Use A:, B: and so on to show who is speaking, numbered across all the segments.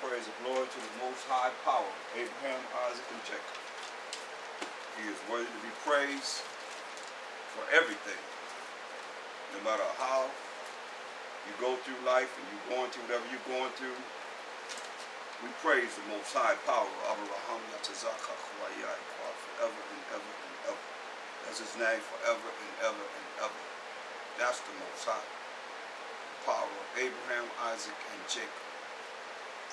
A: praise and glory to the most high power, Abraham, Isaac, and Jacob. He is worthy to be praised for everything. No matter how you go through life and you're going through whatever you're going through, we praise the most high power, Abraham, forever and ever and ever. That's his name, forever and ever and ever. That's the most high power of Abraham, Isaac, and Jacob.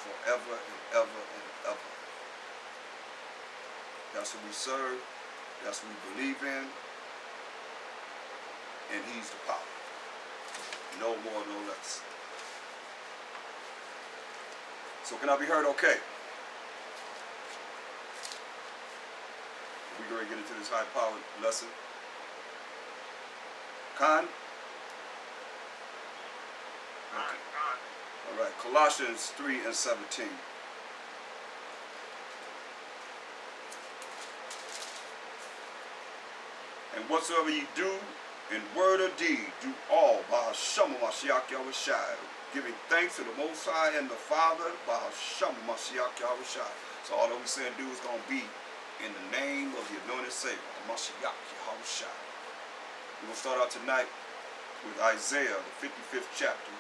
A: Forever and ever and ever. That's what we serve. That's what we believe in. And he's the power. No more, no less. So can I be heard okay? We're going to get into this high power lesson. Khan? Okay. All right, Colossians 3:17. And whatsoever ye do in word or deed, do all by Hashem Mashiach Yahushai, giving thanks to the Most High and the Father by Hashem Mashiach Yahushai. So all that we say and do is going to be in the name of the anointed Savior, Mashiach Yahushai. We're going to start out tonight with Isaiah, the 55th chapter,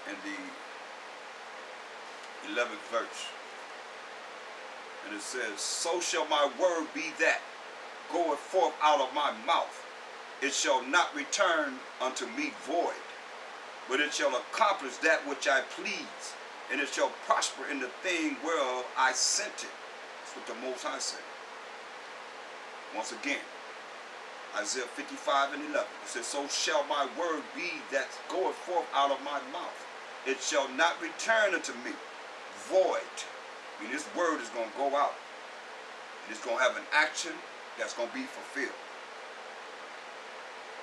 A: and the 11th verse. And it says, so shall my word be that goeth forth out of my mouth. It shall not return unto me void, but it shall accomplish that which I please, and it shall prosper in the thing whereof I sent it. That's what the Most High said. Once again, Isaiah 55:11. It says, so shall my word be that goeth forth out of my mouth. It shall not return unto me void. I mean, this word is going to go out. And it's going to have an action that's going to be fulfilled.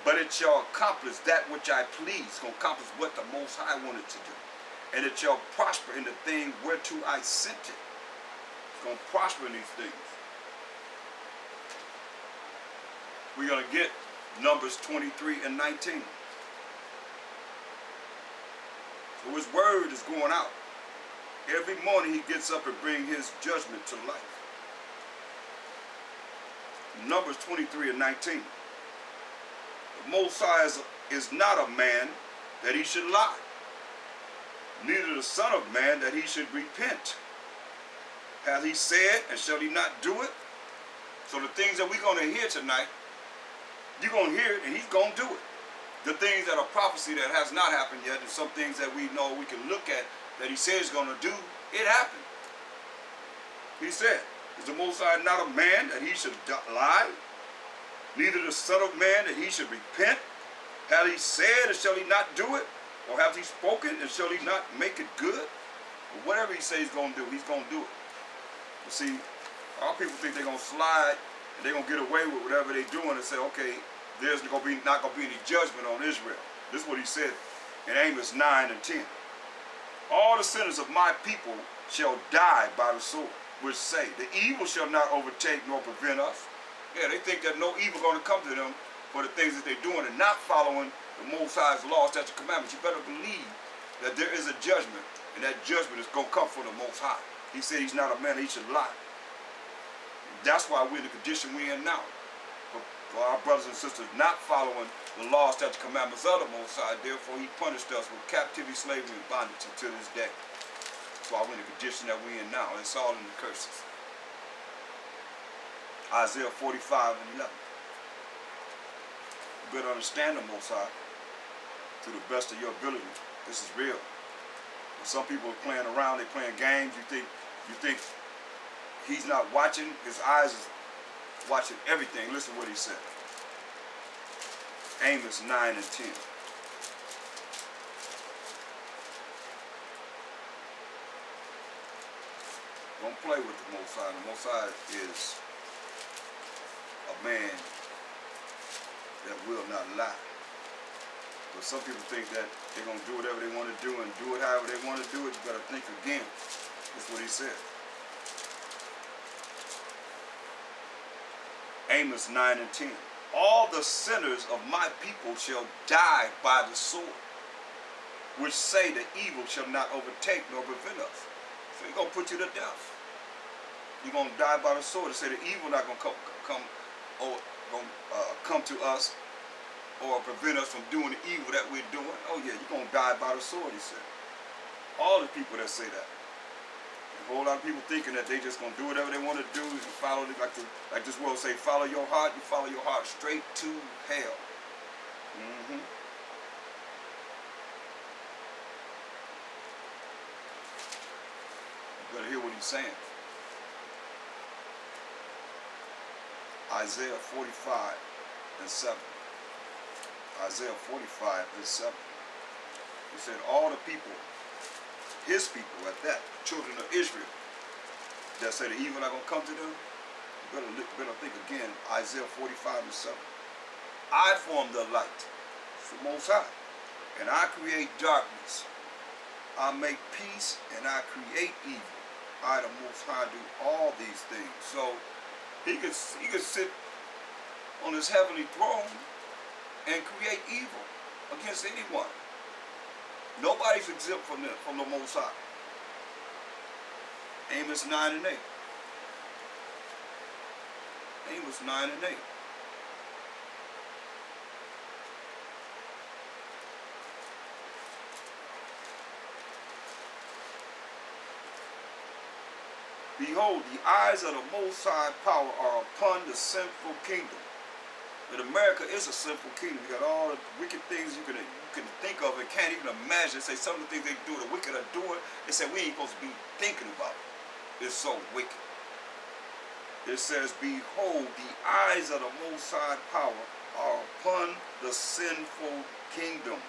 A: But it shall accomplish that which I please. It's going to accomplish what the Most High wanted to do. And it shall prosper in the thing whereto I sent it. It's going to prosper in these things. We're going to get Numbers 23:19. So his word is going out. Every morning he gets up and brings his judgment to life. Numbers 23:19. The Most High is not a man that he should lie, neither the Son of Man that he should repent. Hath he said, and shall he not do it? So the things that we're going to hear tonight, you're going to hear it, and he's going to do it. The things that are prophecy that has not happened yet, and some things that we know we can look at that he says he's going to do, it happened. He said, is the Most High not a man that he should lie? Neither the Son of Man that he should repent? Hath he said, and shall he not do it? Or hath he spoken, and shall he not make it good? Or whatever he says he's going to do, he's going to do it. You see, all people think they're going to slide, and they're going to get away with whatever they're doing and say, okay, there's not going to be any judgment on Israel. This is what he said in Amos 9:10. All the sinners of my people shall die by the sword, which say, the evil shall not overtake nor prevent us. Yeah, they think that no evil going to come to them for the things that they're doing and not following the Most High's laws, statutes, and commandments. You better believe that there is a judgment, and that judgment is going to come from the Most High. He said he's not a man, he should lie. That's why we're in the condition we're in now. For our brothers and sisters not following the laws, statutes, and commandments of the Most High, therefore he punished us with captivity, slavery, and bondage until this day. That's why we're in the condition that we're in now. It's all in the curses. Isaiah 45:11. You better understand the Most High to the best of your ability. This is real. When some people are playing around, they're playing games. You think he's not watching. His eyes is watching everything. Listen to what he said. Amos 9:10. Don't play with the Most High. The Most High is a man that will not lie. But some people think that they're going to do whatever they want to do and do it however they want to do it. You better think again. That's what he said. Amos 9:10. All the sinners of my people shall die by the sword. which say the evil shall not overtake nor prevent us. So he's going to put you to death. You're going to die by the sword. They say the evil not going to come to us or prevent us from doing the evil that we're doing. Oh yeah, you're going to die by the sword, he said. All the people that say that. A whole lot of people thinking that they just going to do whatever they want to do and follow, like this world say, follow your heart. You follow your heart straight to hell. Mm-hmm. You better hear what he's saying. Isaiah 45 and 7. Isaiah 45 and 7. He said all the people, his people at that, children of Israel, that say the evil not going to come to them, you better think again. Isaiah 45 and 7. I form the light, it's the Most High, and I create darkness. I make peace and I create evil. I, the Most High, do all these things. So he could sit on his heavenly throne and create evil against anyone. Nobody's exempt from the Most High. Amos 9 and 8. Amos 9 and 8. Behold, the eyes of the Most High power are upon the sinful kingdom. But America is a sinful kingdom. You got all the wicked things you can think of and can't even imagine. Say some of the things they do, the wicked are doing. They say we ain't supposed to be thinking about it. It's so wicked. It says, behold, the eyes of the Most High power are upon the sinful kingdom,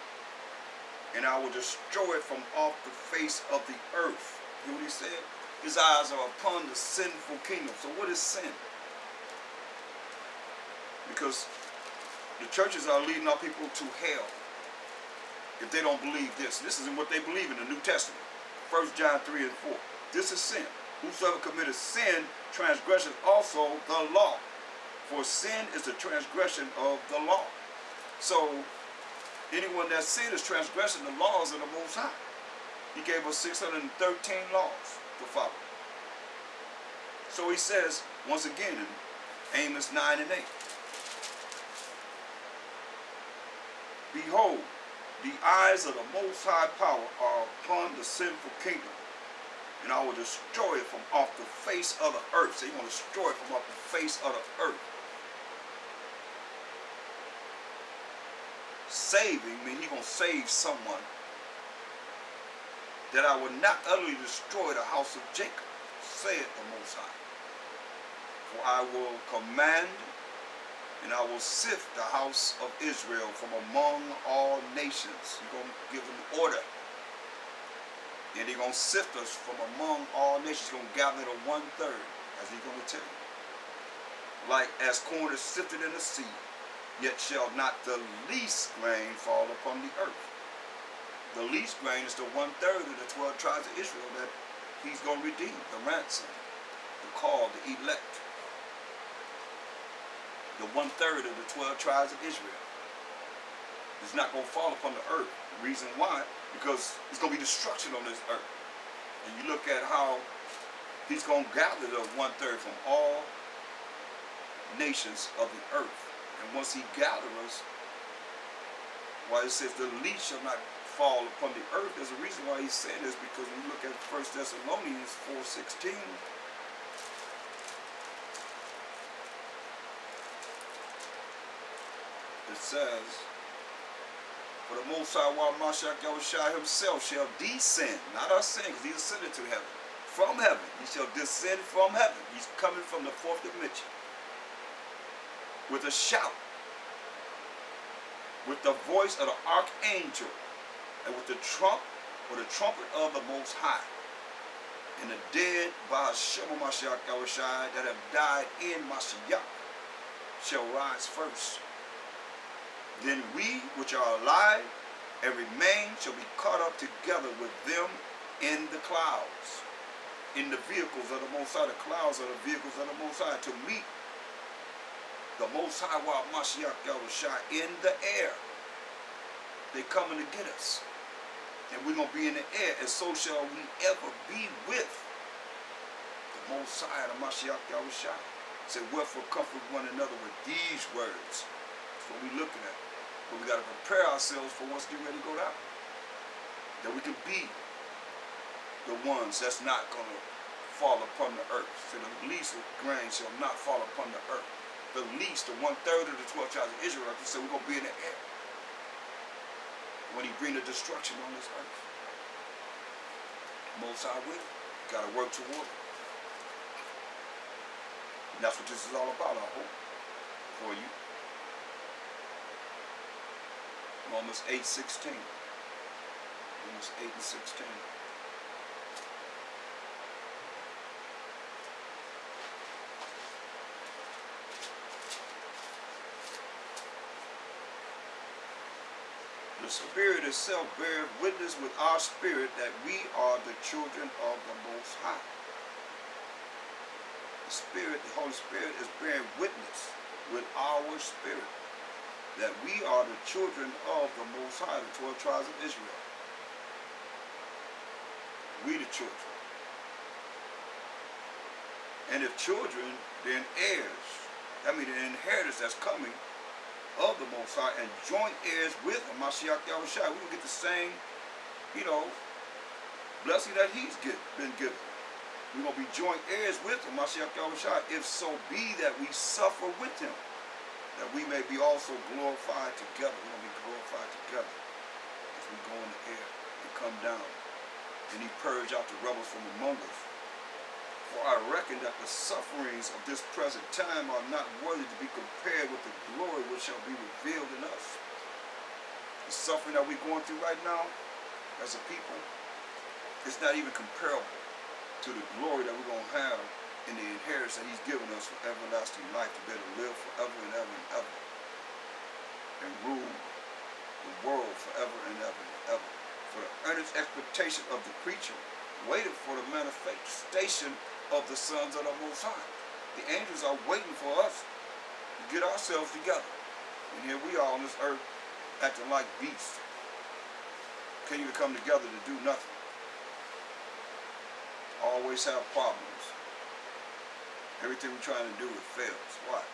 A: and I will destroy it from off the face of the earth. You know what he said? His eyes are upon the sinful kingdom. So what is sin? Because the churches are leading our people to hell if they don't believe this. This isn't what they believe in the New Testament. 1 John 3 and 4. This is sin. Whosoever committeth sin transgresses also the law. For sin is the transgression of the law. So anyone that sin is transgressing the laws of the Most High. He gave us 613 laws to follow. So he says, once again, in Amos 9 and 8. Behold, the eyes of the Most High power are upon the sinful kingdom, and I will destroy it from off the face of the earth. So he's going to destroy it from off the face of the earth. Saving means he's going to save someone. That I will not utterly destroy the house of Jacob, saith the Most High. For I will command and I will sift the house of Israel from among all nations. He's going to give an order. And he's going to sift us from among all nations. He's going to gather to 1/3, as he's going to tell you. Like as corn is sifted in the sea, yet shall not the least grain fall upon the earth. The least grain is the 1/3 of the 12 tribes of Israel that he's going to redeem, the ransom, the call, the elect. The 1/3 of the 12 tribes of Israel. It's not going to fall upon the earth. The reason why? Because it's going to be destruction on this earth. And you look at how he's going to gather the 1/3 from all nations of the earth. And once he gathers, why it says the least shall not fall upon the earth, there's a reason why he's saying this, because when you look at 1 Thessalonians 4:16, it says, for the Most High Mashiach Yahushua himself shall descend, not us sin, because he ascended to heaven, from heaven. He shall descend from heaven. He's coming from the fourth dimension with a shout, with the voice of the archangel, and with the trump, or the trumpet of the Most High. And the dead by Hashem Mashiach Yahushua that have died in Mashiach shall rise first. Then we which are alive and remain shall be caught up together with them in the clouds, in the vehicles of the Most High. The clouds are the vehicles of the Most High, to meet the Most High Mashiach Yahushua in the air. They coming to get us. and we're going to be in the air, and so shall we ever be with the Most High, the Mashiach Yahushua. He said, wherefore comfort one another with these words. That's what we're looking at. But we got to prepare ourselves for what's getting ready to go down. That we can be the ones that's not going to fall upon the earth. So the least of grain shall not fall upon the earth. The least, the 1/3 of the 12 tribes of Israel, he said we're going to be in the air when he bring the destruction on this earth. Most High will. Got to work toward it. And that's what this is all about, I hope, for you. Romans 8:16. Romans 8:16. The Spirit itself beareth witness with our spirit that we are the children of the Most High. The Spirit, the Holy Spirit, is bearing witness with our spirit that we are the children of the Most High, the 12 tribes of Israel. We the children. And if children, then heirs. That means the inheritance that's coming of the Most High, and joint heirs with the Mashiach Yahushua. We will get the same, blessing that he's been given. We're going to be joint heirs with the Mashiach Yahushua, if so be that we suffer with him, that we may be also glorified together. We're going to be glorified together as we go in the air and come down. And he purged out the rebels from among us. For I reckon that the sufferings of this present time are not worthy to be compared with the glory which shall be revealed in us. The suffering that we're going through right now as a people, it's not even comparable to the glory that we're going to have in the inheritance that he's given us for everlasting life, to be able to live forever and ever and ever, and rule the world forever and ever and ever. For the earnest expectation of the creature waited for the manifestation of the sons of the Most High. The angels are waiting for us to get ourselves together. And here we are on this earth acting like beasts. Can't even come together to do nothing. Always have problems. Everything we're trying to do, it fails. Why?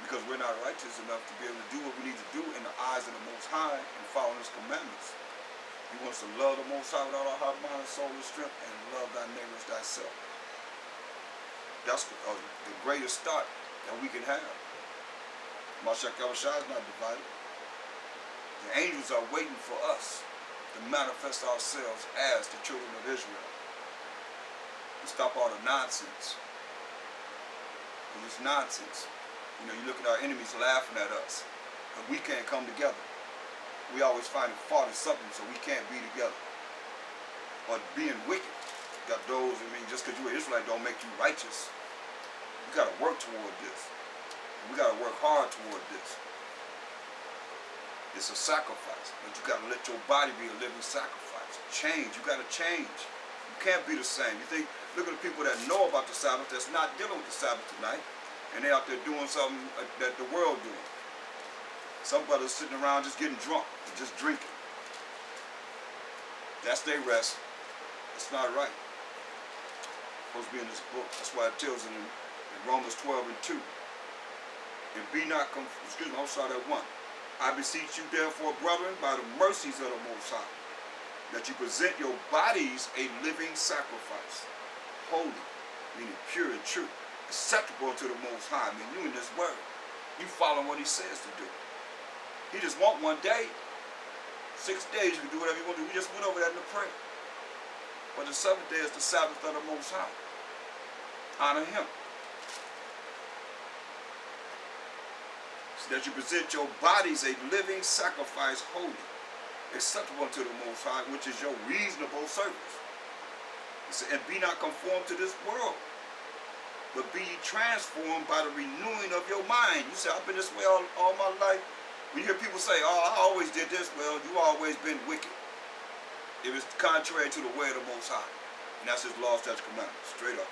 A: Because we're not righteous enough to be able to do what we need to do in the eyes of the Most High and follow his commandments. He wants to love the Most High with all our heart, mind, soul, and strength, and love thy neighbor as thyself. That's the greatest start that we can have. Mashiach Yahushua is not divided. The angels are waiting for us to manifest ourselves as the children of Israel. To stop all the nonsense. Because it's nonsense. You look at our enemies laughing at us. But we can't come together. We always find a fault in something, so we can't be together. Or being wicked. Got those, just because you're an Israelite don't make you righteous. You got to work toward this. We got to work hard toward this. It's a sacrifice, but you got to let your body be a living sacrifice. Change. You got to change. You can't be the same. Look at the people that know about the Sabbath that's not dealing with the Sabbath tonight, and they're out there doing something that the world doing. Some brothers sitting around just getting drunk, just drinking. That's their rest. That's not right. It's supposed to be in this book. That's why it tells in Romans 12:2. And be not I'll start at 1. I beseech you therefore, brethren, by the mercies of the Most High, that you present your bodies a living sacrifice, holy, meaning pure and true, acceptable to the Most High. You in this word. You follow what he says to do. He just want one day. 6 days you can do whatever you want to do. We just went over that in the prayer. But the 7th day is the Sabbath of the Most High. Honor him. So that you present your bodies a living sacrifice, holy, acceptable to the Most High, which is your reasonable service. He said, and be not conformed to this world, but be ye transformed by the renewing of your mind. You say, I've been this way all my life. When you hear people say, oh, I always did this, well, you always been wicked. It was contrary to the way of the Most High. And that's his law, statutes, commandments, straight up.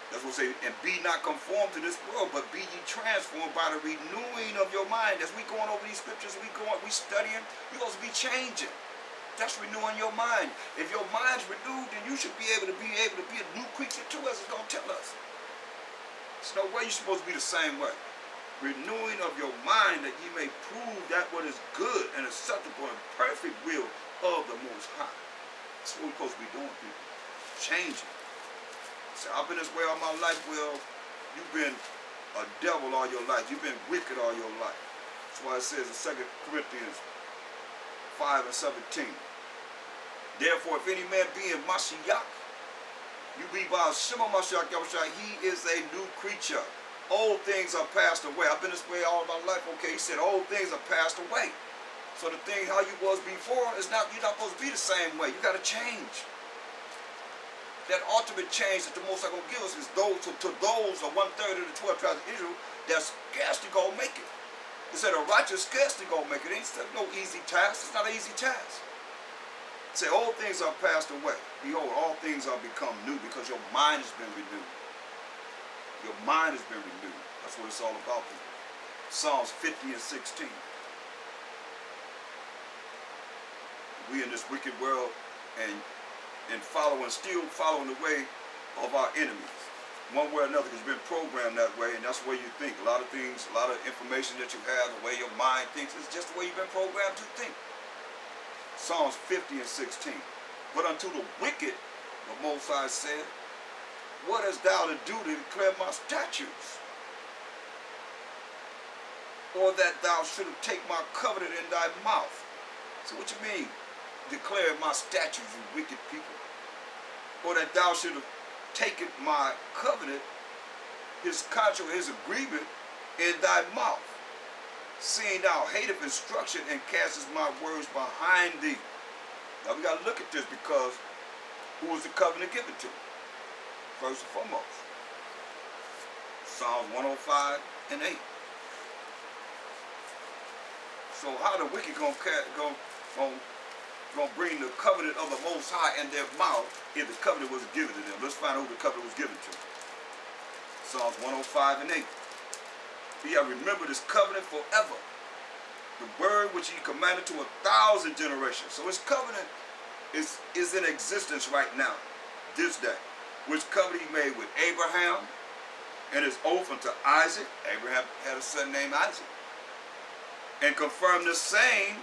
A: That's what it say, and be not conformed to this world, but be ye transformed by the renewing of your mind. As we going over these scriptures, we studying, we're supposed to be changing. That's renewing your mind. If your mind's renewed, then you should be able to be a new creature too, as it's going to tell us. There's no way you're supposed to be the same way. Renewing of your mind that ye may prove that what is good and acceptable and perfect will of the Most High. That's what we're supposed to be doing, people. Changing. So I've been this way all my life. Well, you've been a devil all your life. You've been wicked all your life. That's why it says in 2 Corinthians 5 and 17. Therefore, if any man be in Mashiach, you be by Shema Mashiach Yahushua, he is a new creature. Old things are passed away. I've been this way all my life. Okay, he said old things are passed away. So the thing how you was before is not, you're not supposed to be the same way. You got to change. That ultimate change that the Most High going to give us is those to those of 1/3 of the 12 tribes of Israel that's scarcely going to make it. It said a righteous scarcely going to make it. It ain't no easy task. It's not an easy task. It said old things are passed away. Behold, all things are become new because your mind has been renewed. Your mind has been renewed. That's what it's all about, people. Psalms 50 and 16. We in this wicked world and still following the way of our enemies. One way or another, because you've been programmed that way, and that's the way you think. A lot of things, a lot of information that you have, the way your mind thinks, is just the way you've been programmed to think. Psalms 50 and 16. But unto the wicked, the Most High said, what hast thou to do to declare my statutes? Or that thou shouldst take my covenant in thy mouth? So what you mean, declare my statutes, you wicked people? Or that thou shouldst have taken my covenant, his contract, his agreement, in thy mouth, seeing thou hateth instruction and castest my words behind thee. Now we got to look at this, because who was the covenant given to? First and foremost, Psalms 105 and 8. So how the wicked gonna bring the covenant of the Most High in their mouth if the covenant was given to them? Let's find out who the covenant was given to. Psalms 105 and 8. He hath remembered his covenant forever, the word which he commanded to 1,000 generations. So his covenant is in existence right now, this day. Which covenant he made with Abraham, and his oath unto Isaac. Abraham had a son named Isaac. And confirmed the same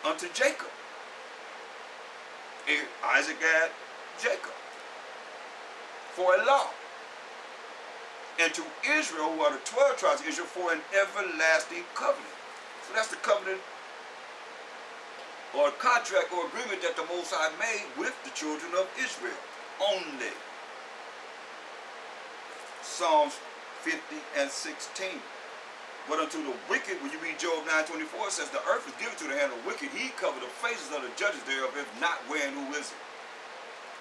A: unto Jacob. Isaac had Jacob for a law. And to Israel, who are the 12 tribes of Israel, for an everlasting covenant. So that's the covenant or contract or agreement that the Most High made with the children of Israel only. Psalms 50 and 16. But unto the wicked, when you read Job 9:24, it says, the earth is given to the hand of the wicked. He covered the faces of the judges thereof, if not wherein who is it?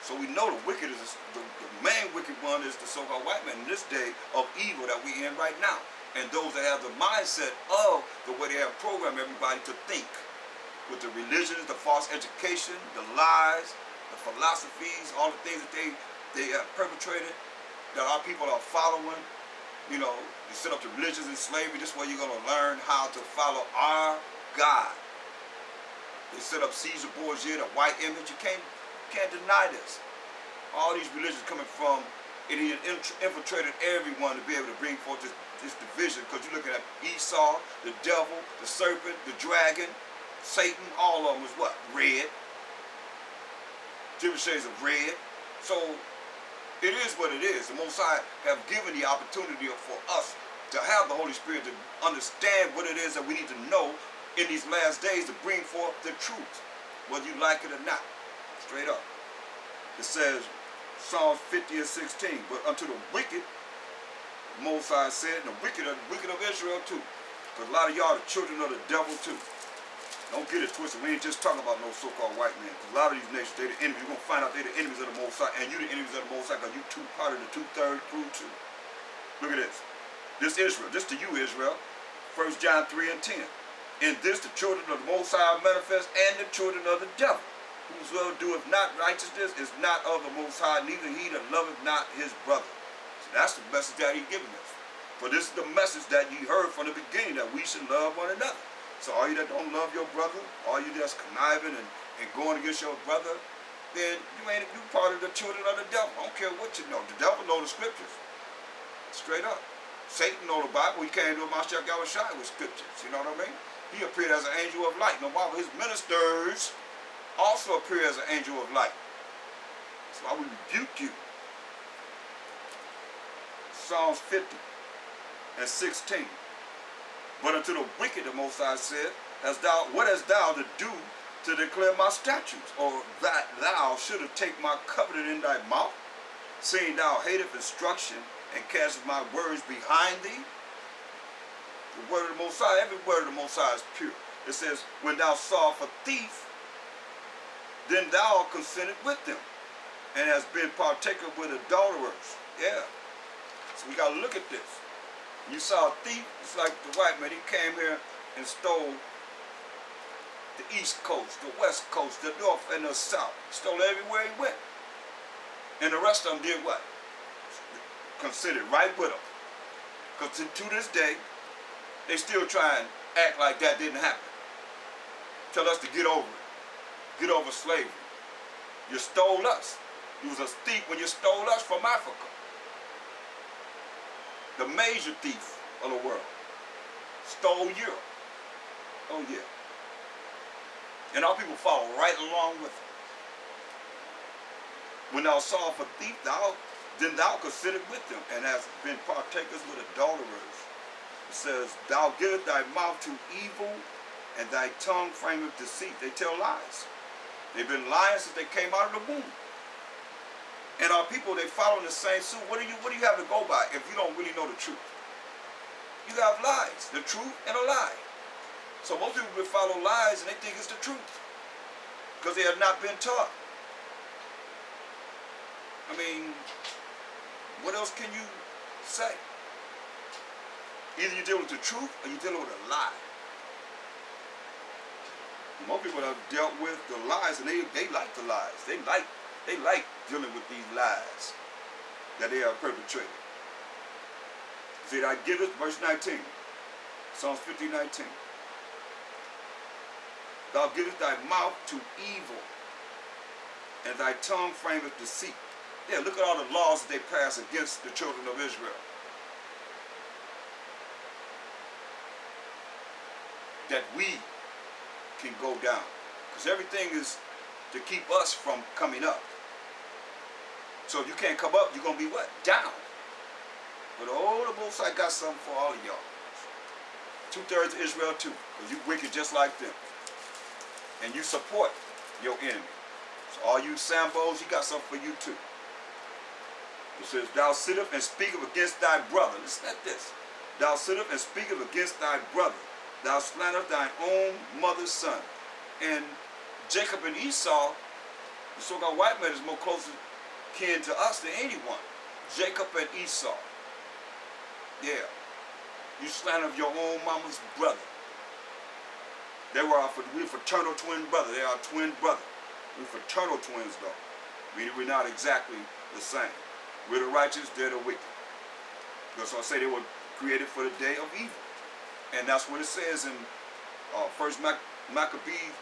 A: So we know the wicked is the main wicked one is the so-called white man in this day of evil that we in right now. And those that have the mindset of the way they have programmed everybody to think. With the religions, the false education, the lies, the philosophies, all the things that they have perpetrated, that our people are following. You know, you set up the religions in slavery. This way you're going to learn how to follow our God. They set up Caesar Borgia, the white image. You can't deny this. All these religions coming from, it infiltrated everyone to be able to bring forth this division. Because you're looking at Esau, the devil, the serpent, the dragon, Satan, all of them is what? Red. Different shades of red. So it is what it is. The Most High have given the opportunity for us to have the Holy Spirit to understand what it is that we need to know in these last days to bring forth the truth, whether you like it or not. Straight up. It says, Psalms 50 and 16, but unto the wicked, the Most High said, and the wicked of Israel too. Because a lot of y'all are the children of the devil too. Don't get it twisted. We ain't just talking about no so-called white man. Because a lot of these nations, they're the enemies. You're going to find out they're the enemies of the Most High. And you the enemies of the Most High because you part of the 2/3 crew too. Look at this. This Israel. This to you, Israel. 1 John 3 and 10. In this the children of the Most High are manifest, and the children of the devil. Whosoever doeth not righteousness is not of the Most High, neither he that loveth not his brother. So that's the message that he's giving us. For this is the message that you heard from the beginning, that we should love one another. So all you that don't love your brother, all you that's conniving and and going against your brother, then you part of the children of the devil. I don't care what you know. The devil know the scriptures. Straight up. Satan know the Bible. He came to Mashiach Yahushua with scriptures. You know what I mean? He appeared as an angel of light. No matter his ministers also appear as an angel of light. That's why we rebuke you. Psalms 50 and 16. But unto the wicked, the Most High said, what hast thou to do to declare my statutes? Or that thou shouldest take my covenant in thy mouth, seeing thou hatest instruction, and castest my words behind thee? The word of the Most High, every word of the Most High is pure. It says, when thou sawest a thief, then thou consented with them, and hast been partaker with adulterers. Yeah. So we got to look at this. You saw a thief, it's like the white man. He came here and stole the East Coast, the West Coast, the North and the South. Stole everywhere he went. And the rest of them did what? Considered right with him. Because to this day, they still try and act like that didn't happen. Tell us to get over it. Get over slavery. You stole us. You was a thief when you stole us from Africa. The major thief of the world. Stole Europe. Oh yeah. And our people follow right along with him. When thou sawest a thief, then thou considered with them, and hast been partakers with adulterers. It says, thou givest thy mouth to evil, and thy tongue frameth deceit. They tell lies. They've been lying since they came out of the womb. And our people, they follow in the same suit. What do you have to go by if you don't really know the truth? You have lies, the truth and a lie. So most people will follow lies and they think it's the truth because they have not been taught. I mean, what else can you say? Either you deal with the truth or you deal with a lie. Most people have dealt with the lies and they like the lies. They like dealing with these lies that they are perpetrating. See, I give it, verse 19, Psalms 50:19. Thou givest thy mouth to evil, and thy tongue frameth deceit. Yeah, look at all the laws that they pass against the children of Israel. That we can go down. Because everything is to keep us from coming up. So if you can't come up, you're going to be what? Down. But oh, the Most High got something for all of y'all. 2/3 of Israel too. Because you wicked just like them. And you support your enemy. So all you Sambos, he got something for you too. It says, thou sittest and speakest against thy brother. Listen at this. Thou sittest and speakest against thy brother. Thou slanderest thine own mother's son. And Jacob and Esau, the so-called white man, is more closer kin to us than anyone. Jacob and Esau. Yeah. You slander your own mama's brother. We're fraternal twin brother. They are twin brother. We're fraternal twins though. Meaning we're not exactly the same. We're the righteous, they're the wicked. Because I say they were created for the day of evil. And that's what it says in 1 Maccabees,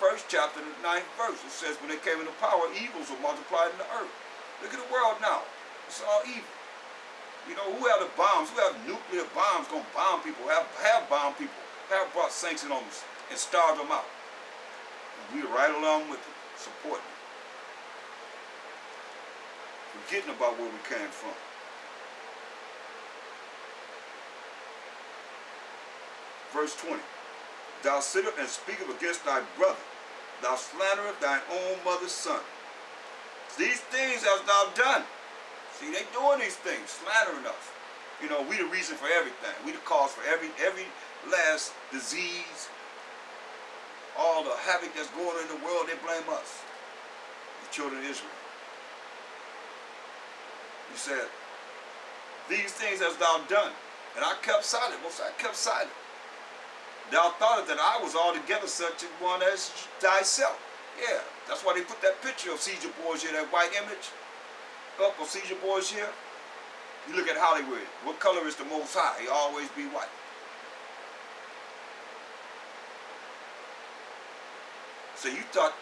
A: 1st chapter, the 9th verse. It says when they came into power, evils were multiplied in the earth. Look at the world now. It's all evil. You know, who have the bombs? Who have nuclear bombs going to bomb people? Have bombed people. Have brought sanctions on us and starved them out. And we're right along with them, supporting them. Forgetting about where we came from. Verse 20. Thou sittest and speakest against thy brother. Thou slanderest thine own mother's son. These things hast thou done. See, they doing these things, slandering us. You know, we the reason for everything. We the cause for every last disease, all the havoc that's going on in the world, they blame us, the children of Israel. He said, these things hast thou done. And I kept silent. Most I kept silent. Thou thoughtest that I was altogether such a one as thyself. Yeah, that's why they put that picture of Caesar Borgia, that white image up of Caesar Borgia. You look at Hollywood. What color is the Most High? He always be white. So you thought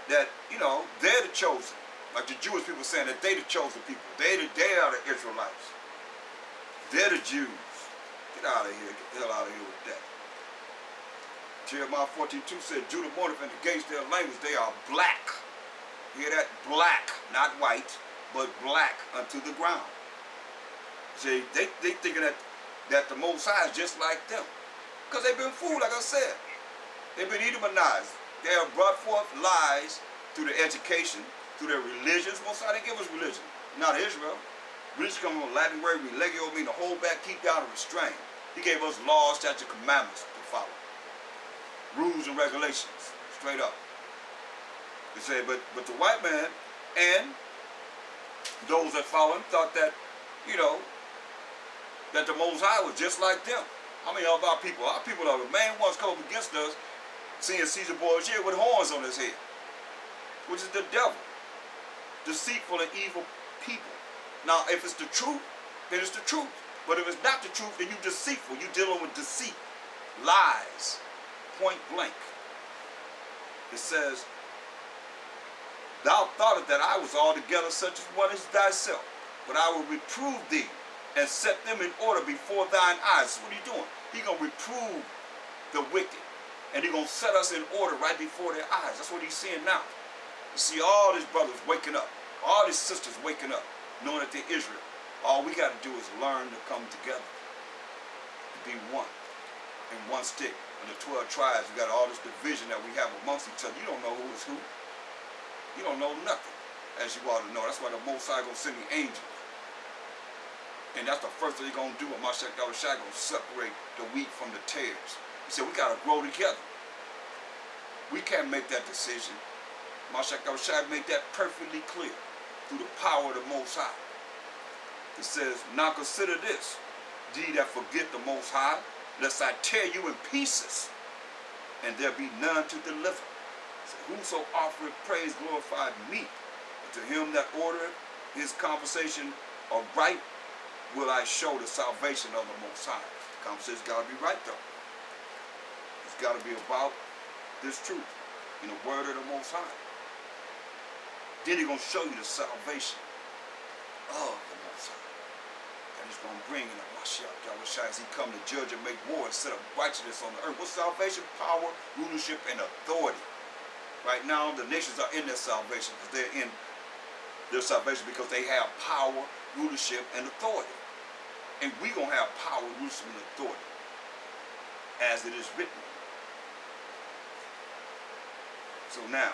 A: that, you know, they're the chosen. Like the Jewish people saying that they the chosen people. They are the Israelites. They're the Jews. Get out of here. Get the hell out of here with that. Jeremiah 14:2 said, Judah mourneth and the gates their language, they are black. You hear that? Black, not white, but black unto the ground. See, they thinking that the Most High is just like them. Because they've been fooled, like I said. They've been Edomanized. They have brought forth lies through their education, through their religions. Most High didn't give us religion, not Israel. Religion comes from a Latin word, religio, meaning to hold back, keep down, and restrain. He gave us laws, statutes, commandments to follow. Rules and regulations, straight up. They say, but the white man and those that follow him thought that, you know, that the Most High was just like them. How many of our people are the main ones come up against us, seeing Caesar Borgia with horns on his head, which is the devil. Deceitful and evil people. Now, if it's the truth, then it's the truth. But if it's not the truth, then you're deceitful. You're dealing with deceit, lies, point blank. It says, thou thoughtest that I was altogether such as one as thyself, but I will reprove thee and set them in order before thine eyes. What are you doing? He's going to reprove the wicked, and he's going to set us in order right before their eyes. That's what he's seeing now. You see all these brothers waking up, all these sisters waking up, knowing that they're Israel. All we got to do is learn to come together, to be one, in one stick. In the 12 tribes, we got all this division that we have amongst each other. You don't know who is who. You don't know nothing, as you ought to know. That's why the Most High going to send the angels. And that's the first thing he's going to do. And Mashiach Yahushua going to separate the wheat from the tares. He said, we got to grow together. We can't make that decision. Mashiach Yahushua made that perfectly clear through the power of the Most High. It says, now consider this, ye that forget the Most High, lest I tear you in pieces, and there be none to deliver. So whoso offereth praise glorified me. And to him that ordereth his conversation aright, will I show the salvation of the Most High. The conversation's got to be right, though. It's got to be about this truth in the word of the Most High. Then he's going to show you the salvation of the Most High. And he's going to bring in the Mashiach Yahushua as he come to judge and make war and set up righteousness on the earth. What's salvation? Power, rulership, and authority. Right now, the nations are in their salvation because they're in their salvation because they have power, rulership, and authority. And we're going to have power, rulership, and authority as it is written. So now,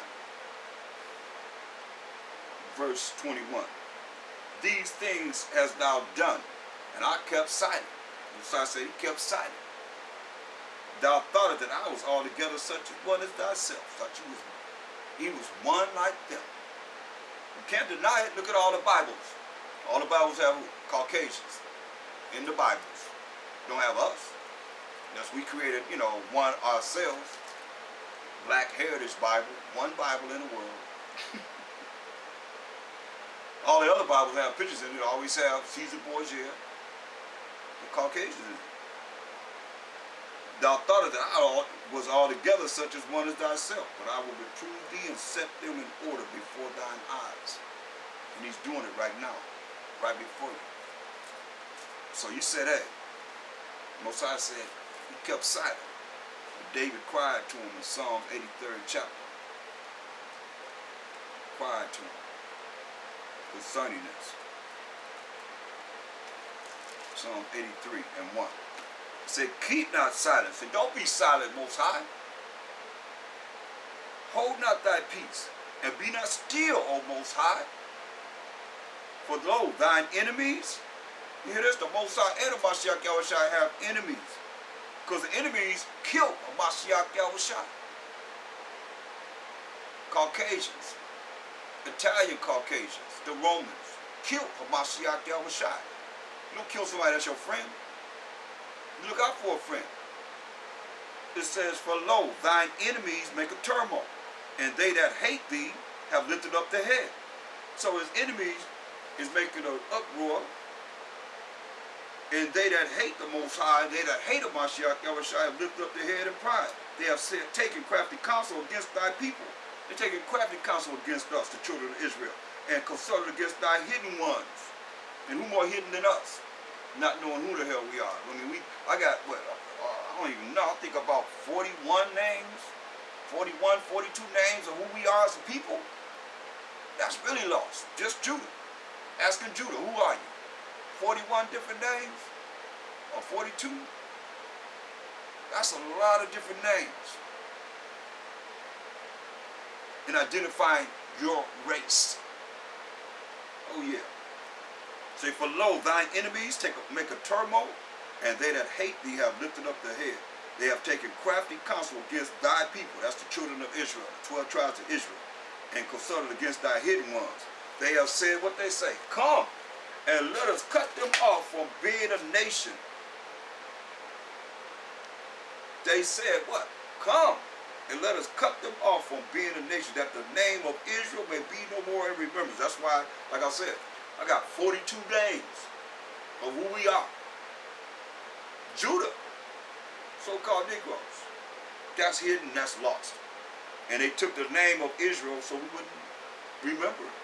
A: verse 21. These things hast thou done, and I kept silent. So I said, he kept silent. Thou thoughtest that I was altogether such a one as thyself. Thought he was one like them. You can't deny it. Look at all the Bibles. All the Bibles have Caucasians in the Bibles. Don't have us. Unless we created, you know, one ourselves. Black Heritage Bible. One Bible in the world. All the other Bibles have pictures in it. Always have Caesar Borgia, the Caucasians in it. Thou thoughtest that I was altogether such as one as thyself, but I will reprove thee and set them in order before thine eyes. And he's doing it right now, right before you. So you said, hey, Mosiah said, he kept silent. David cried to him in Psalms 83rd chapter. Cried to him concerning this. Psalm 83 and 1. He said, keep not silence, and don't be silent, Most High. Hold not thy peace, and be not still, O Most High. For lo, thine enemies, you hear this, the Most High and the Mashiach Yahushua have enemies. Because the enemies killed Mashiach Yahushua. Caucasians, Italian Caucasians, the Romans, killed Mashiach Yahushua. You don't kill somebody that's your friend. You look out for a friend. It says, for lo, thine enemies make a turmoil, and they that hate thee have lifted up their head. So his enemies is making an uproar, and they that hate the Most High, they that hate of Mashiach Yahushua have lifted up their head in pride. They have taken crafty counsel against thy people. They're taking crafty counsel against us, the children of Israel, and consulted against thy hidden ones. And who more hidden than us? Not knowing who the hell we are. I mean, I got, what, I don't even know, I think about 41 names, 41, 42 names of who we are as a people. That's really lost. Just Judah. Asking Judah, who are you? 41 different names? Or 42? That's a lot of different names. In identifying your race. Oh yeah. Say, for lo, thine enemies make a turmoil, and they that hate thee have lifted up their head. They have taken crafty counsel against thy people. That's the children of Israel, the 12 tribes of Israel, and consulted against thy hidden ones. They have said what they say. Come, and let us cut them off from being a nation. They said what? Come, and let us cut them off from being a nation, that the name of Israel may be no more in remembrance. That's why, like I said, I got 42 names of who we are. Judah, so-called Negroes. That's hidden, that's lost. And they took the name of Israel so we wouldn't remember it.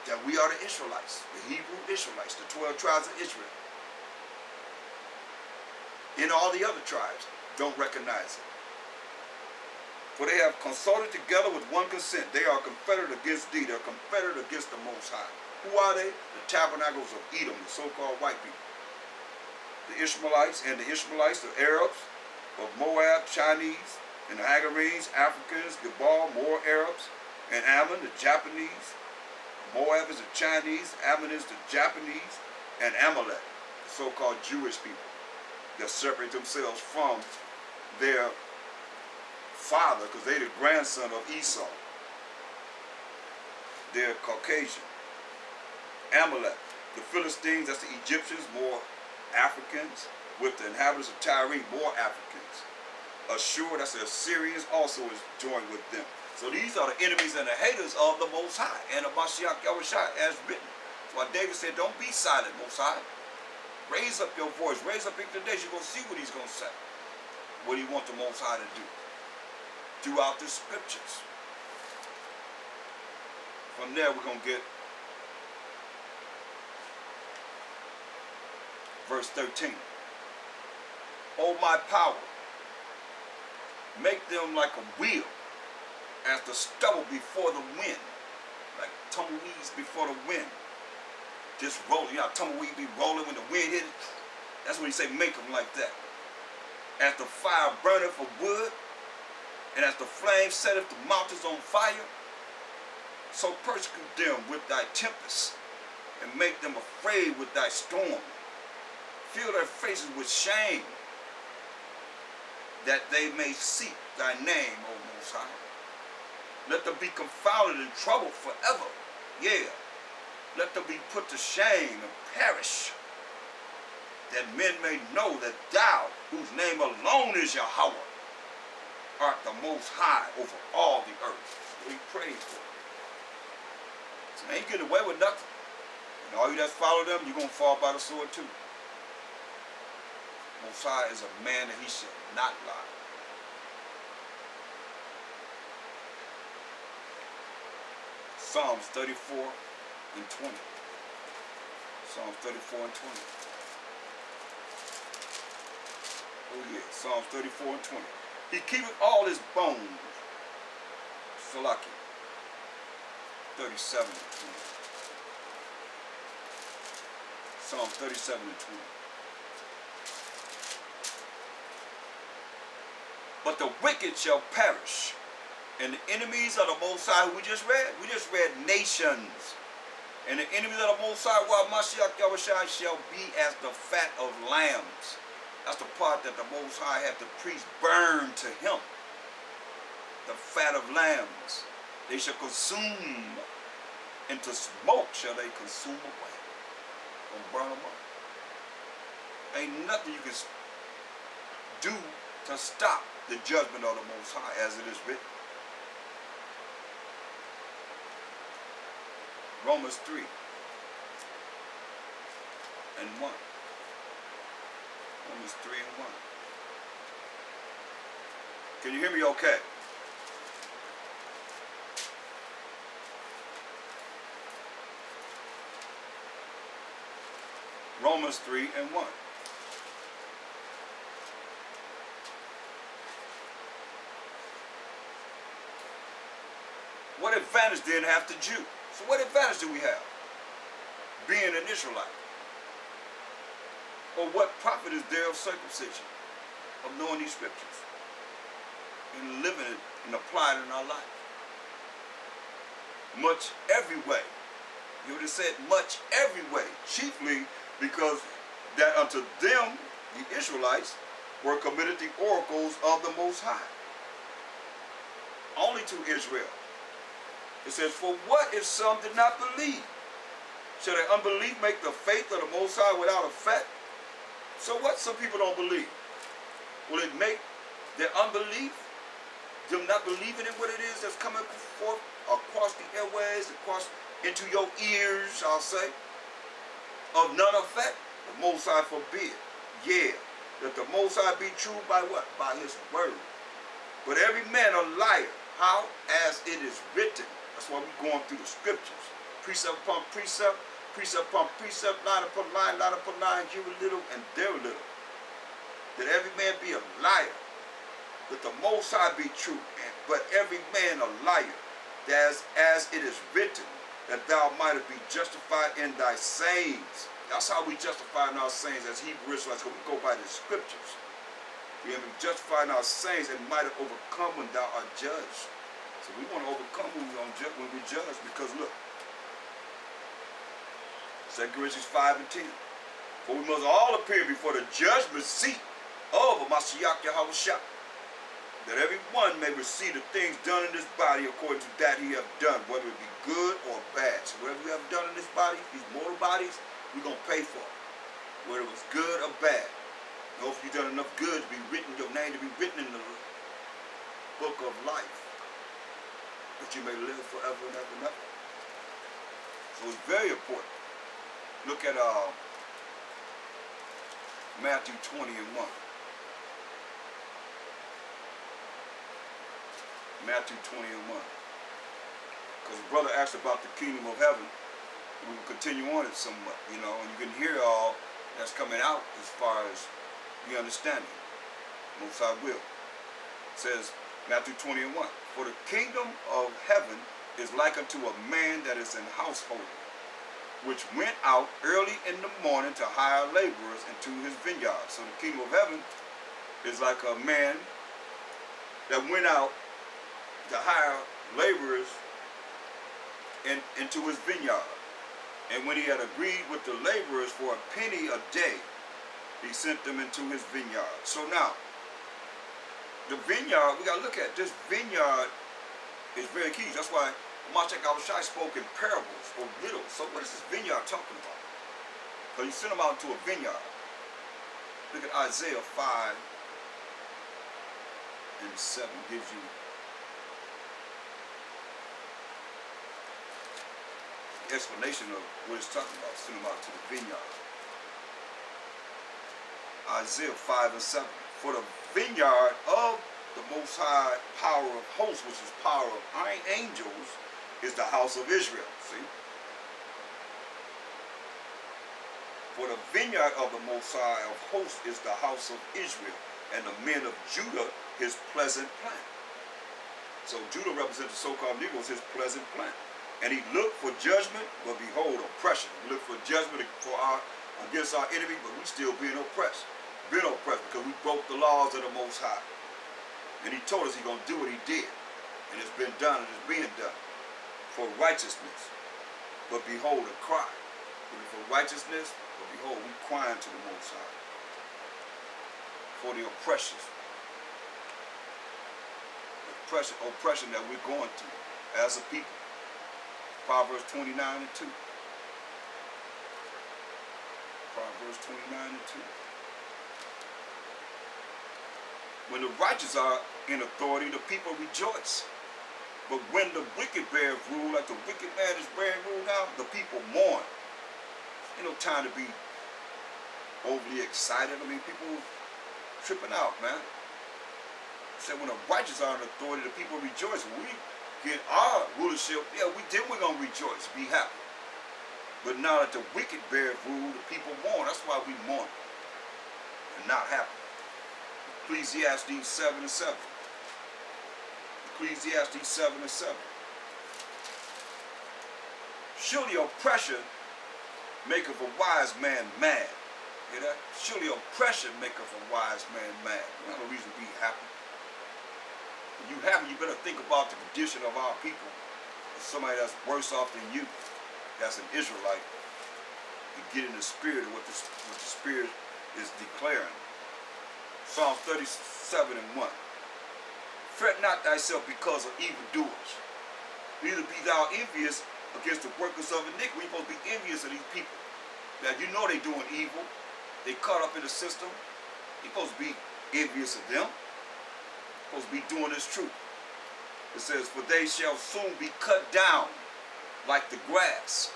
A: That we are the Israelites, the Hebrew Israelites, the 12 tribes of Israel. And all the other tribes don't recognize it. For they have consulted together with one consent. They are confederate against thee. They are confederate against the Most High. Who are they? The tabernacles of Edom, the so-called white people. The Ishmaelites, the Arabs of Moab, Chinese, and the Hagarenes, Africans, Gebal, more Arabs, and Ammon, the Japanese. Moab is the Chinese, Ammon is the Japanese, and Amalek, the so-called Jewish people that separate themselves from their father, because they're the grandson of Esau. They're Caucasian. Amalek, the Philistines, that's the Egyptians, more Africans, with the inhabitants of Tyre, more Africans. Ashur, that's the Assyrians, also is joined with them. So these are the enemies and the haters of the Most High and of Mashiach Yahushua, as written. That's why David said, don't be silent, Most High. Raise up your voice, raise up inclination. You're going to see what he's going to say. What he wants the Most High to do throughout the scriptures. From there, we're going to get verse 13. O my power, make them like a wheel, as the stubble before the wind, like tumbleweeds before the wind. Just rolling. You know how tumbleweed be rolling when the wind hit it? That's when he say make them like that. As the fire burneth for wood, and as the flame setteth the mountains on fire, so persecute them with thy tempest, and make them afraid with thy storm. Fill their faces with shame, that they may seek thy name, O Most High. Let them be confounded and troubled forever. Yeah. Let them be put to shame and perish, that men may know that thou, whose name alone is Yahweh, art the Most High over all the earth. We pray for. So they ain't getting away with nothing. And all you that follow them, you're going to fall by the sword too. Most High is a man that he shall not lie. Psalms 34 and 20. Psalms 34 and 20. Oh yeah, Psalms 34 and 20. He keepeth all his bones. Salaki. 37 and 20. Psalm 37 and 20. But the wicked shall perish, and the enemies of the Most High, who we just read nations. And the enemies of the Most High, while Mashiach Yahushua shall be as the fat of lambs. That's the part that the Most High had the priest burn to him. The fat of lambs. They shall consume, into smoke shall they consume away. Gonna burn them up. Ain't nothing you can do to stop the judgment of the Most High, as it is written. Romans 3 and 1. Romans 3 and 1. Can you hear me okay? Romans 3:1. What advantage then have the Jew? So what advantage do we have? Being an Israelite. Or what profit is there of circumcision? Of knowing these scriptures and living it and applying it in our life. Much every way. You would have said much every way. Chiefly because that unto them, the Israelites, were committed the oracles of the Most High. Only to Israel. It says, for what if some did not believe? Shall their unbelief make the faith of the Most High without effect? So what? Some people don't believe. Will it make their unbelief, them not believing in what it is that's coming forth across the airways, across into your ears, I'll say, of none effect? The Most High forbid. Yeah, that the Most High be true by what? By his word. But every man a liar. How? As it is written. That's why we're going through the scriptures. Precept upon precept, precept upon precept, line upon line upon line, here a little and there a little. That every man be a liar, that the Most High be true, but every man a liar, as it is written, that thou mightest be justified in thy sayings. That's how we justify in our sayings as Hebrew Israelites, because we go by the scriptures. We have been justified in our sayings and might have overcome when thou art judged. So we want to overcome when we judge, because look, 2 Corinthians 5:10. For we must all appear before the judgment seat of Mashiach Yahushua, that every one may receive the things done in this body according to that he hath done, whether it be good or bad. So whatever we have done in this body, these mortal bodies, we're going to pay for it. Whether it was good or bad. Know if you've done enough good to be written, your name to be written in the book of life, that you may live forever and ever and ever. So it's very important. Look at Matthew 20:1. Matthew 20:1. Because the brother asked about the kingdom of heaven. We will continue on it somewhat, you know, and you can hear all that's coming out as far as the understanding. Most High will. It says, Matthew 20:1. For the kingdom of heaven is like unto a man that is an householder, which went out early in the morning to hire laborers into his vineyard. So the kingdom of heaven is like a man that went out to hire laborers into his vineyard. And when he had agreed with the laborers for a penny a day, he sent them into his vineyard. So now, the vineyard, we got to look at this vineyard is very key. That's why Mashiach Yahushua spoke in parables or riddles. So what is this vineyard talking about? Because he sent them out to a vineyard. Look at Isaiah 5:7 gives you the explanation of what it's talking about. Send them out to the vineyard. Isaiah 5:7. For the vineyard of the Most High power of hosts, which is power of angels, is the house of Israel. See? For the vineyard of the Most High of hosts is the house of Israel, and the men of Judah his pleasant plant. So Judah represents the so-called Negroes, his pleasant plant. And he looked for judgment, but behold, oppression. He looked for judgment against our enemy, but we still being oppressed. Been oppressed because we broke the laws of the Most High. And he told us he's going to do what he did. And it's been done, and it's being done for righteousness. But behold, a cry. For righteousness, but behold, we crying to the Most High. For the oppression that we're going through as a people. Proverbs 29:2. Proverbs 29:2. When the righteous are in authority, the people rejoice. But when the wicked bear rule, like the wicked man is bearing rule now, the people mourn. Ain't no time to be overly excited. I mean, people tripping out, man. Said when the righteous are in authority, the people rejoice. When we get our rulership, yeah, we're gonna rejoice, be happy. But now that the wicked bear rule, the people mourn. That's why we mourn and not happy. Ecclesiastes 7 and 7. Ecclesiastes 7 and 7. Surely oppression maketh a wise man mad. Hear that? Surely oppression maketh a wise man mad. There's no reason to be happy. When you happy, you better think about the condition of our people. Somebody that's worse off than you, that's an Israelite, and get in the spirit of what the Spirit is declaring. Psalm 37 and 1. Fret not thyself because of evildoers, neither be thou envious against the workers of iniquity. You're supposed to be envious of these people. Now you know they're doing evil. They caught up in the system. You're supposed to be envious of them. You're supposed to be doing this truth. It says, for they shall soon be cut down like the grass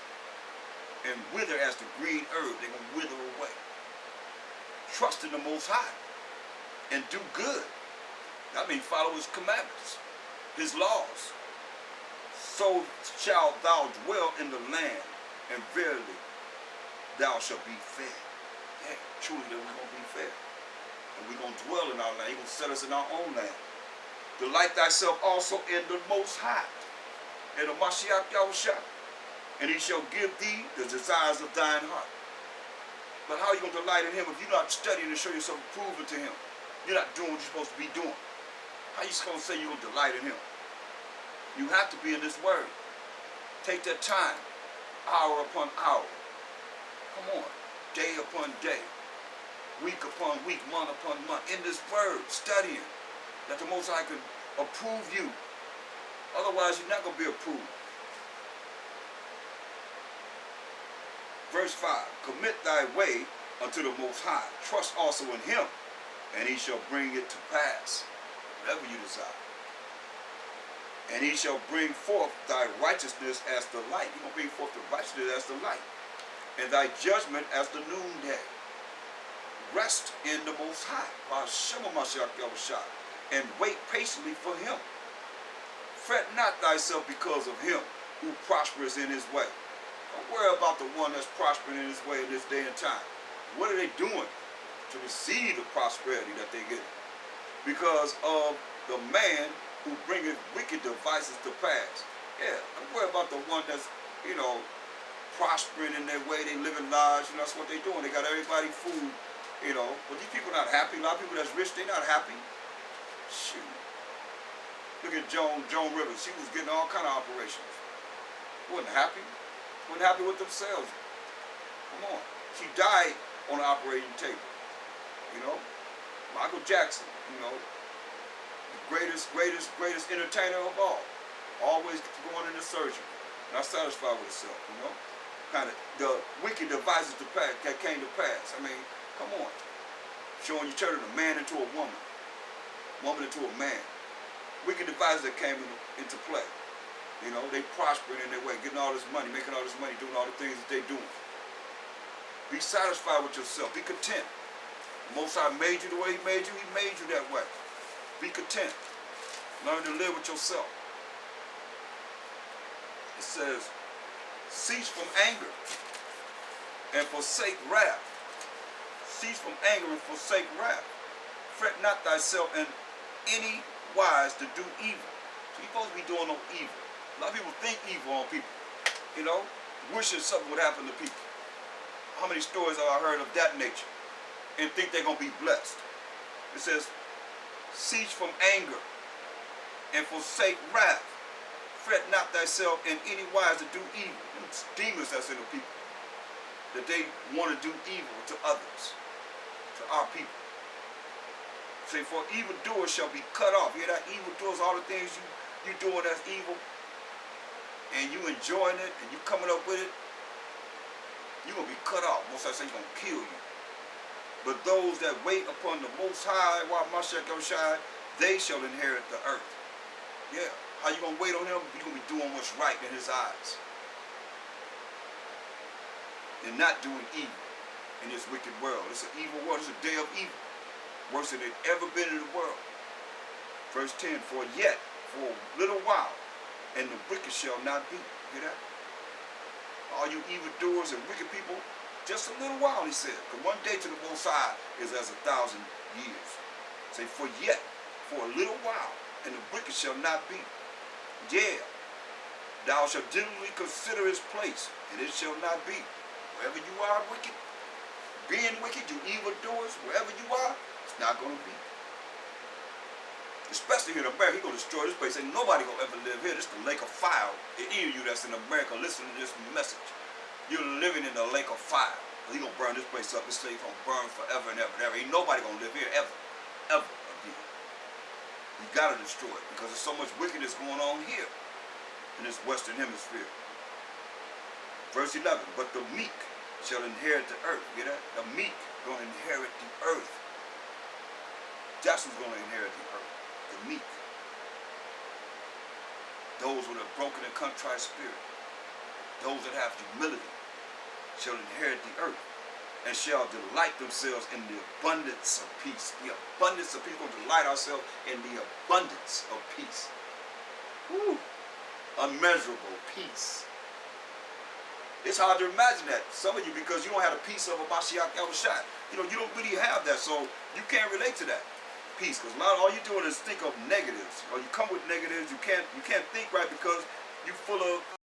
A: and wither as the green herb. They're going to wither away. Trust in the Most High and do good. That means follow his commandments, his laws. So shalt thou dwell in the land, and verily thou shalt be fed. Yeah, truly that we're going to be fed. And we're going to dwell in our land. He's going to set us in our own land. Delight thyself also in the Most High, in the Mashiach Yahushua, and he shall give thee the desires of thine heart. But how are you going to delight in him if you're not studying to show yourself approved to him? You're not doing what you're supposed to be doing. How are you going to say you're going to delight in him? You have to be in this word. Take that time, hour upon hour. Come on, day upon day, week upon week, month upon month, in this word, studying, that the Most High can approve you. Otherwise, you're not going to be approved. Verse 5, commit thy way unto the Most High. Trust also in him, and he shall bring it to pass, whatever you desire. And he shall bring forth thy righteousness as the light. He's going to bring forth the righteousness as the light, and thy judgment as the noonday. Rest in the Most High, and wait patiently for him. Fret not thyself because of him who prospereth in his way. Don't worry about the one that's prospering in his way in this day and time. What are they doing to receive the prosperity that they get? Because of the man who bringeth wicked devices to pass. Yeah, don't worry about the one that's, prospering in their way. They living large, that's what they doing. They got everybody food, But these people not happy. A lot of people that's rich, they not happy. Shoot. Look at Joan Rivers. She was getting all kind of operations. Wasn't happy. Wasn't happy with themselves. Come on. She died on the operating table. Michael Jackson, the greatest entertainer of all. Always going into surgery. Not satisfied with herself, Kind of the wicked devices that came to pass. I mean, come on. Showing you turning a man into a woman. Woman into a man. Wicked devices that came into play. They prospering in their way, getting all this money, making all this money, doing all the things that they're doing. Be satisfied with yourself. Be content. The Most High made you the way he made you that way. Be content. Learn to live with yourself. It says, cease from anger and forsake wrath. Cease from anger and forsake wrath. Fret not thyself in any wise to do evil. So you're supposed to be doing no evil. A lot of people think evil on people. Wishing something would happen to people. How many stories have I heard of that nature? And think they're going to be blessed. It says, cease from anger and forsake wrath. Fret not thyself in any wise to do evil. It's demons that's in the people. That they want to do evil to others, to our people. Say, for evildoers shall be cut off. You hear that? Evildoers, all the things you doing that's evil, and you enjoying it, and you coming up with it, you're going to be cut off. Most I say, he's going to kill you. But those that wait upon the Most High, while Mashiach Yahushua, they shall inherit the earth. Yeah. How you going to wait on him? You're going to be doing what's right in his eyes. And not doing evil in this wicked world. It's an evil world. It's a day of evil. Worse than it ever been in the world. Verse 10, for a little while, and the wicked shall not be. Hear that? all you evildoers and wicked people, just a little while, he said. Because one day to the Most High is as 1,000 years. Say, for yet, for a little while, and the wicked shall not be. Yeah, thou shalt diligently consider his place, and it shall not be. Wherever you are wicked, being wicked, you evildoers, wherever you are, it's not going to be. Especially here in America, he's going to destroy this place. Ain't nobody going to ever live here. This is the lake of fire. And any of you that's in America, listen to this message. You're living in the lake of fire. He's going to burn this place up. This place going to burn forever and ever and ever. Ain't nobody going to live here ever again. You got to destroy it because there's so much wickedness going on here in this Western Hemisphere. Verse 11, but the meek shall inherit the earth. You get that? The meek going to inherit the earth. That's who's going to inherit the earth. The meek. Those with a broken and contrite spirit. Those that have humility shall inherit the earth and shall delight themselves in the abundance of peace. The abundance of peace. We're going to delight ourselves in the abundance of peace. Woo. Unmeasurable peace. It's hard to imagine that. Some of you, because you don't have the peace of a Mashiach Yahushua. You know, you don't really have that, so you can't relate to that peace. Because all you're doing is think of negatives. Or you come with negatives, you can't think right because you're full of